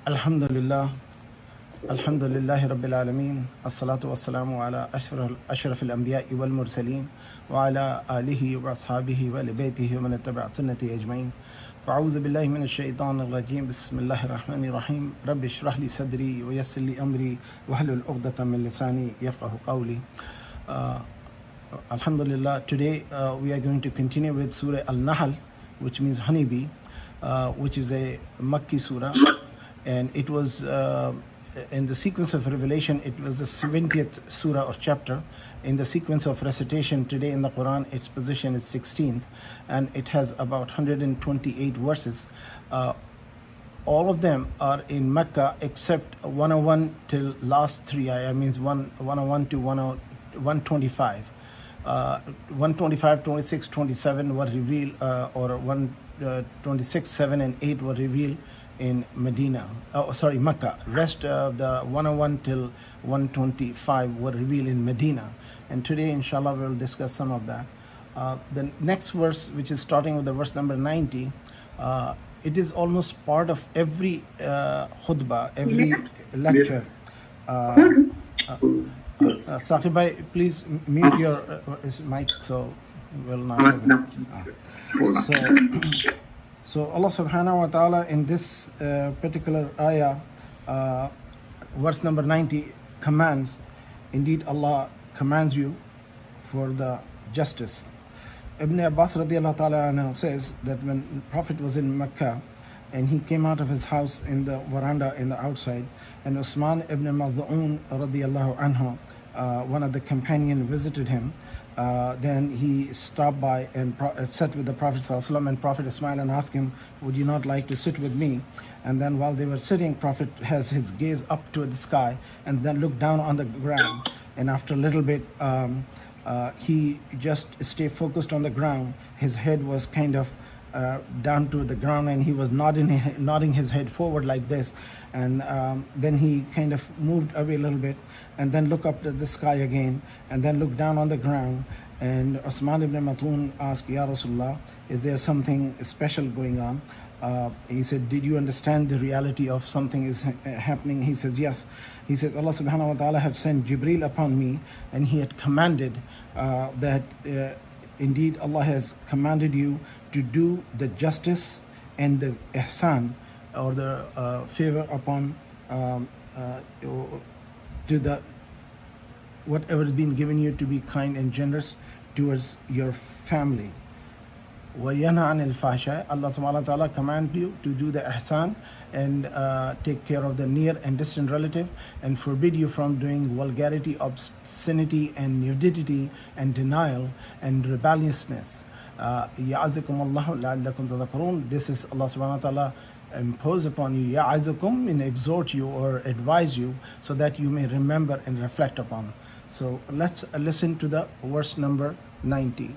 Alhamdulillah, Alhamdulillahi Rabbil Alameen, As-salatu was-salamu ala ashraf al-anbiya'i wal-mursaleen, wa ala alihi wa ashabihi wa libaytihi wa man ittaba'a sunnati ajma'in. Fa'awudhu billahi minash shaitanir rajim, bismillahir rahmanir rahim, rabbi shrah li sadri wa yassir li amri, wa hlul 'uqdatan min lisani yafqahu qawli. Alhamdulillah, today we are going to continue with Surah Al-Nahl, which means honeybee, which is a Makki surah. And it was in the sequence of revelation, it was the 70th surah or chapter. In the sequence of recitation today in the Quran, its position is 16th, and it has about 128 verses. All of them are in Mecca except 101 till last three ayah, means 101 to 125. 125, 26, 27 were revealed, or 126, 7 and 8 were revealed in Mecca. Rest of the 101 till 125 were revealed in Medina. And today, inshallah, we will discuss some of that. The next verse, which is starting with the verse number 90, it is almost part of every khutbah, every lecture. Saqib, please mute your mic so we'll not have it. So Allah subhanahu wa ta'ala in this particular ayah, verse number 90, commands, indeed Allah commands you for the justice. Ibn Abbas radiallahu ta'ala anhu says that when the Prophet was in Mecca and he came out of his house in the veranda in the outside, and Usman ibn Mad'un radiallahu anhu, one of the companions, visited him. Then he stopped by and sat with the Prophet ﷺ, and Prophet smiled and asked him, would you not like to sit with me? And then while they were sitting, Prophet has his gaze up to the sky and then looked down on the ground, and after a little bit he just stayed focused on the ground. His head was kind of down to the ground, and he was nodding his head forward like this, and then he kind of moved away a little bit and then looked up at the sky again and then looked down on the ground. And Usman ibn Matun asked, Ya Rasulullah, is there something special going on? He said, did you understand the reality of something is happening? He says, yes. He said, Allah subhanahu wa ta'ala have sent Jibreel upon me, and he had commanded that indeed Allah has commanded you to do the justice and the ihsan, or the favor upon to the whatever has been given you, to be kind and generous towards your family. وَيَنْهَى عَنِ الْفَحْشَاءِ, Allah subhanahu wa ta'ala command you to do the ihsan and take care of the near and distant relative, and forbid you from doing vulgarity, obscenity and nudity and denial and rebelliousness. يَعَزِكُمُ اللَّهُ لَعَلَّكُمْ تَذَكَّرُونَ. This is Allah subhanahu wa ta'ala impose upon you, يَعَزِكُمْ, and exhort you or advise you, so that you may remember and reflect upon. So let's listen to the verse number 90.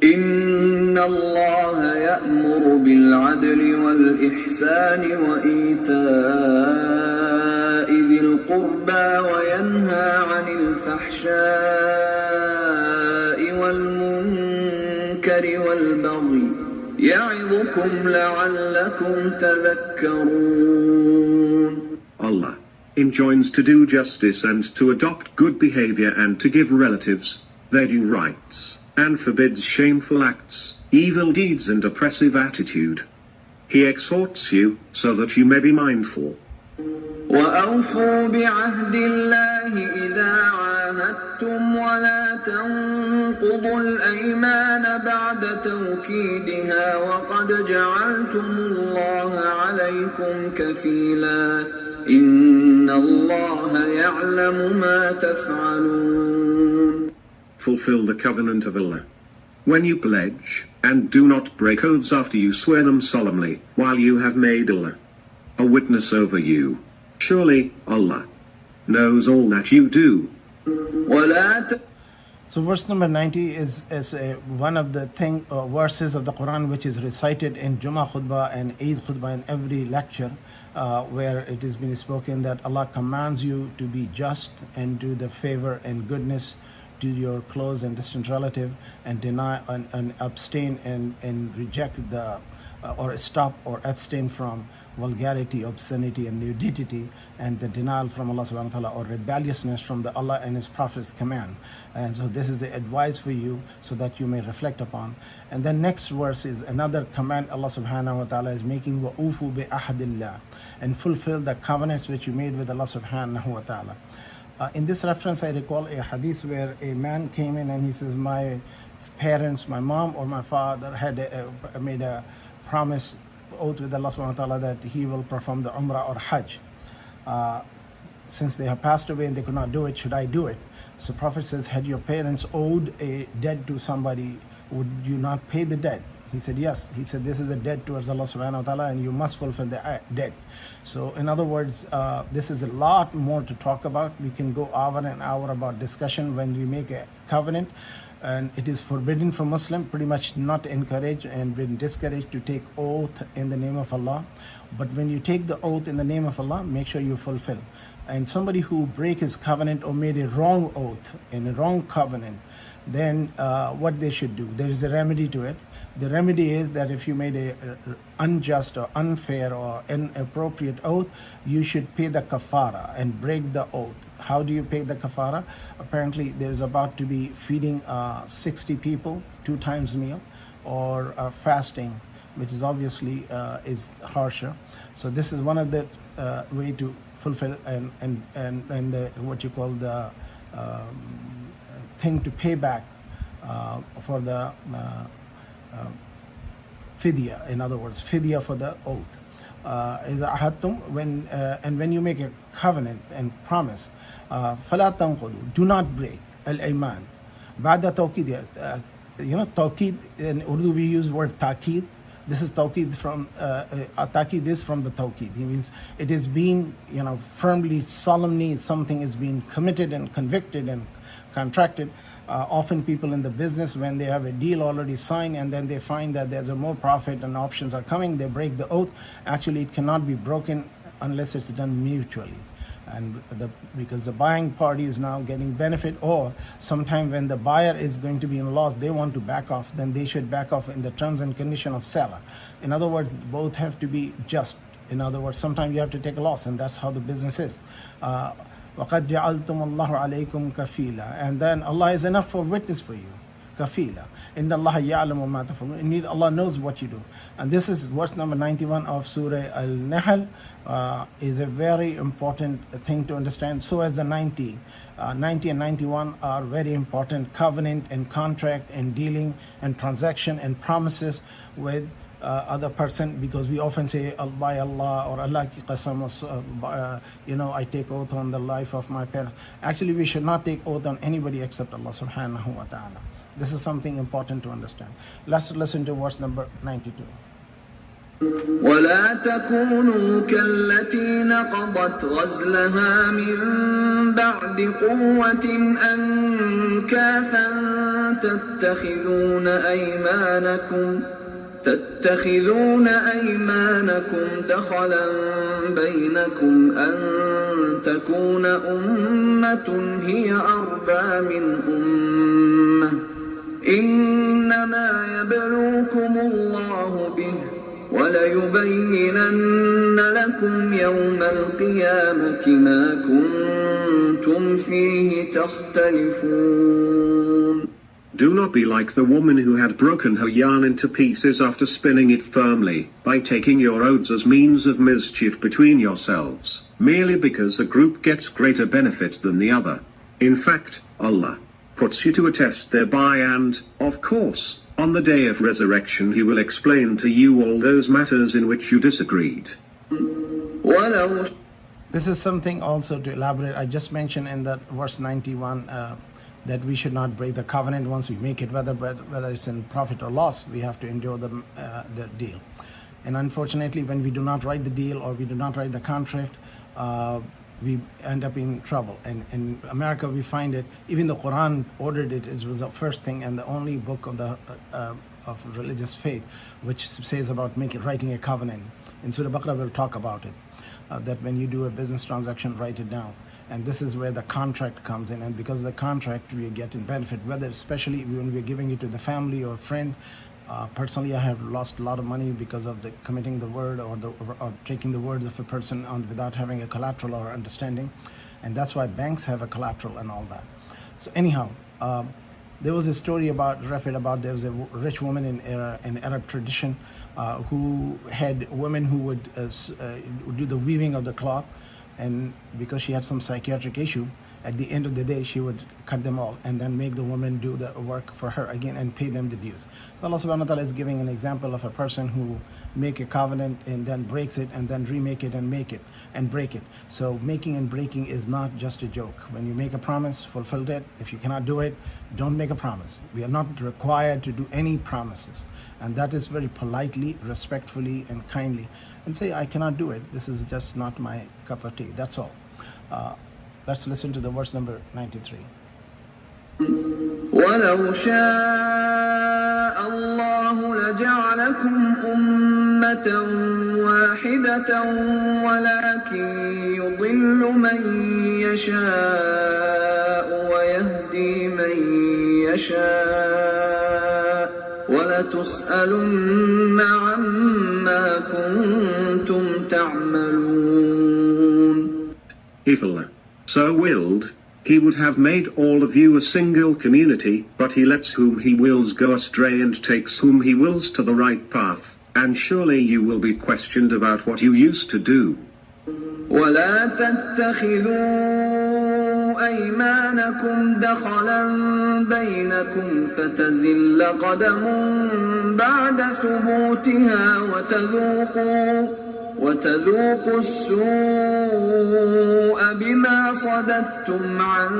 إن الله يأمر بالعدل والإحسان وإيتاء ذي القربى وينهى عن الفحشاء والمنكر والبغي يعظكم لعلكم تذكرون. Allah enjoins to do justice and to adopt good behavior and to give relatives their due rights, and forbids shameful acts, evil deeds and oppressive attitude. He exhorts you so that you may be mindful. وَأَوْفُوا بِعَهْدِ اللَّهِ إِذَا عَاهَدتُّمْ وَلَا تَنقُضُوا الْأَيْمَانَ بَعْدَ تَوْكِيدِهَا وَقَدْ جَعَلْتُمُ اللَّهَ عَلَيْكُمْ كَفِيلًا إِنَّ اللَّهَ يَعْلَمُ مَا تَفْعَلُونَ. Fulfill the covenant of Allah when you pledge, and do not break oaths after you swear them solemnly, while you have made Allah a witness over you. Surely Allah knows all that you do. So verse number 90 is one of the verses of the Quran which is recited in Jummah khutbah and Eid khutbah in every lecture, where it has been spoken that Allah commands you to be just and do the favor and goodness to your close and distant relative, and deny and abstain and reject the or stop or abstain from vulgarity, obscenity, and nudity, and the denial from Allah subhanahu wa ta'ala, or rebelliousness from the Allah and His Prophet's command. And so this is the advice for you so that you may reflect upon. And then next verse is another command Allah subhanahu wa ta'ala is making, وَأُوفُوا بِأَحْدِ اللَّهِ, and fulfill the covenants which you made with Allah subhanahu wa ta'ala. In this reference, I recall a hadith where a man came in and he says, my parents, my mom or my father had made a promise, oath with Allah subhanahu wa ta'ala that he will perform the Umrah or Hajj. Since they have passed away and they could not do it, should I do it? So Prophet says, had your parents owed a debt to somebody, would you not pay the debt? He said, yes. He said, this is a debt towards Allah subhanahu wa ta'ala and you must fulfill the debt. So in other words, this is a lot more to talk about. We can go hour and hour about discussion when we make a covenant. And it is forbidden for Muslim, pretty much not encouraged and been discouraged to take oath in the name of Allah. But when you take the oath in the name of Allah, make sure you fulfill. And somebody who break his covenant or made a wrong oath in a wrong covenant, then what they should do, there is a remedy to it. The remedy is that if you made a unjust or unfair or inappropriate oath, you should pay the kafara and break the oath. How do you pay the kafara? Apparently there is about to be feeding 60 people 2 times meal, or fasting, which is obviously is harsher. So this is one of the way to fulfill and the, what you call the thing to pay back for the fidya. In other words, fidya for the oath. Is ahadtum, when you make a covenant and promise, فلا تنقضوا, do not break al-ayman. بعد توكيد, tawqid, in Urdu we use word taqid. This is tawqid from taqid is from the tawqid. It means it is being firmly, solemnly, something is being committed and convicted and contracted. Often people in the business, when they have a deal already signed and then they find that there's a more profit and options are coming, they break the oath. Actually, it cannot be broken unless it's done mutually. And because the buying party is now getting benefit, or sometime when the buyer is going to be in loss, they want to back off, then they should back off in the terms and condition of seller. In other words, both have to be just. In other words, sometimes you have to take a loss, and that's how the business is. وَقَدْ جَعَلْتُمُ اللَّهُ عَلَيْكُمْ كَفِيلًا, and then Allah is enough for witness for you. Kafila. Inna Allah ya'lamu ma tafalun. Indeed, Allah knows what you do. And this is verse number 91 of Surah Al-Nahl. Is a very important thing to understand. So as the 90 and 91 are very important. Covenant and contract and dealing and transaction and promises with other person, because we often say by Allah or Allah ki qasam, I take oath on the life of my parents. Actually, we should not take oath on anybody except Allah subhanahu wa ta'ala. This is something important to understand. Let's listen to verse number 92. ولا تكونوا كالتي نقضت غزلها من بعد قوة أنكاثا تتخذون أيمانكم دخلا بينكم أن تكون أمة هي أربى من أمة إنما يبلوكم الله به وليبينن لكم يوم القيامة ما كنتم فيه تختلفون. Do not be like the woman who had broken her yarn into pieces after spinning it firmly, by taking your oaths as means of mischief between yourselves, merely because a group gets greater benefit than the other. In fact, Allah puts you to a test thereby, and, of course, on the day of resurrection He will explain to you all those matters in which you disagreed. This is something also to elaborate. I just mentioned in that verse 91 that we should not break the covenant once we make it, whether it's in profit or loss. We have to endure the deal. And unfortunately, when we do not write the deal or we do not write the contract, we end up in trouble. And in America, we find it, even the Quran ordered it. It was the first thing and the only book of the of religious faith which says about writing a covenant. In Surah Baqarah, we'll talk about it, that when you do a business transaction, write it down. And this is where the contract comes in. And because of the contract, we get in benefit, whether especially when we're giving it to the family or friend, Personally, I have lost a lot of money because of the committing the word or taking the words of a person on without having a collateral or understanding, and that's why banks have a collateral and all that. So anyhow, there was a story about there was a rich woman in Arab tradition who had women who would do the weaving of the cloth, and because she had some psychiatric issue, at the end of the day she would cut them all and then make the woman do the work for her again and pay them the dues. So Allah subhanahu wa ta'ala is giving an example of a person who make a covenant and then breaks it and then remake it and make it and break it. So making and breaking is not just a joke. When you make a promise, fulfill it. If you cannot do it, don't make a promise. We are not required to do any promises, and that is very politely, respectfully and kindly, and say, I cannot do it, this is just not my cup of tea, that's all. Let's listen to the verse number 93. وَلَوْ شَاءَ اللَّهُ لَجَعَلَكُمْ أُمَّةً وَاحِدَةً وَلَكِنْ يُضِلُّ مَنْ يَشَاءُ وَيَهْدِي مَنْ يَشَاءُ وَلَتُسْأَلُنَّ عَمَّا كُنْتُمْ تَعْمَلُونَ. If Allah so willed, He would have made all of you a single community, but He lets whom He wills go astray and takes whom He wills to the right path, and surely you will be questioned about what you used to do. ولا تتخذوا أيمانكم دخلا بينكم فتزل قدم بعد ثبوتها وتذوقوا السوء بما صددتم عن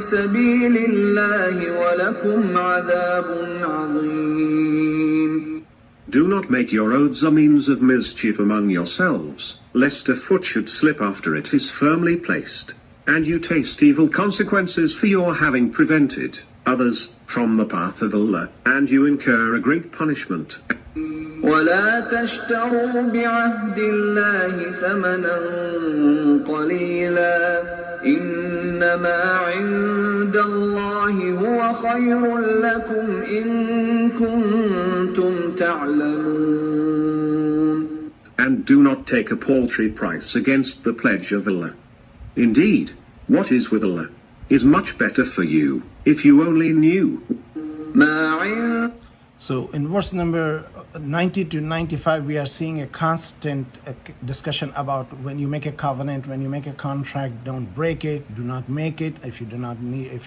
سبيل الله ولكم عذاب عظيم. Do not make your oaths a means of mischief among yourselves, lest a foot should slip after it is firmly placed, and you taste evil consequences for your having prevented others from the path of Allah, and you incur a great punishment. ولا تشتروا بعهد الله ثمنا قليلا إنما عند الله هو خير لكم إن كنتم تعلمون. And do not take a paltry price against the pledge of Allah. Indeed, what is with Allah is much better for you, if you only knew. So in verse number 90 to 95, we are seeing a constant discussion about when you make a covenant, when you make a contract, don't break it, do not make it if you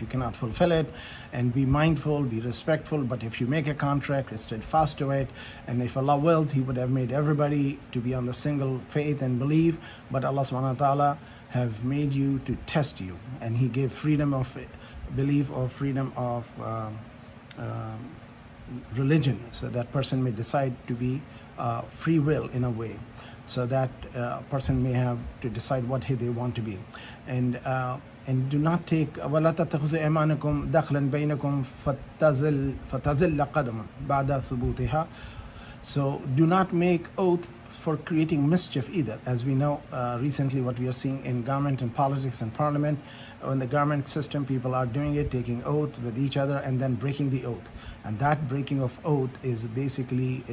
cannot fulfill it, and be mindful, be respectful. But if you make a contract, stay fast to it, and if Allah willed, He would have made everybody to be on the single faith and believe. But Allah subhanahu wa ta'ala have made you to test you, and He gave freedom of belief or freedom of religion, so that person may decide to be free will in a way, so that person may have to decide what they want to be. And do not take وَلَا تَتَّخِذُوا أَيْمَانَكُمْ دَخْلًا بَيْنَكُمْ فَتَزِلَّ قَدَمًا بَعْدَ ثُبُوتِهَا. So do not make oath for creating mischief either. As we know, recently what we are seeing in government and politics and parliament, in the government system, people are doing it, taking oath with each other and then breaking the oath. And that breaking of oath is basically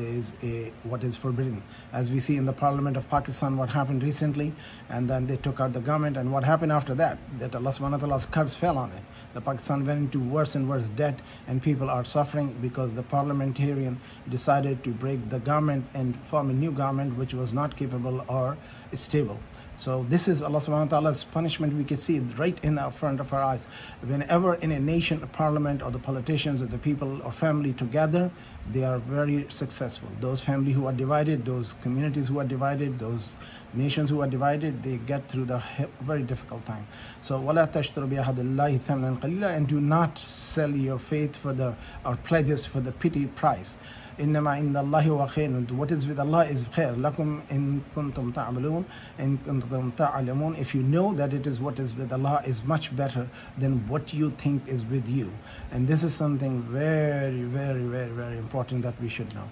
what is forbidden. As we see in the Parliament of Pakistan, what happened recently, and then they took out the government, and what happened after that? That Allah subhanahu wa ta'ala's curse fell on it. The Pakistan went into worse and worse debt, and people are suffering because the parliamentarian decided to break the government and form a new government which was not capable or stable. So this is Allah subhanahu wa ta'ala's punishment. We can see it right in the front of our eyes. Whenever in a nation, a parliament, or the politicians or the people or family together, they are very successful. Those family who are divided, those communities who are divided, those nations who are divided, they get through the very difficult time. So وَلَا تَشْتَرُوا بِعَهْدِ اللَّهِ ثَمَنًا قَلِيلًا, and do not sell your faith or pledges for the petty price. إنما عند الله هو خير. What is with Allah is خير لكم إن كنتم تعملون إن كنتم تعلمون. If you know that it is what is with Allah is much better than what you think is with you. And this is something very, very, very, very important that we should know.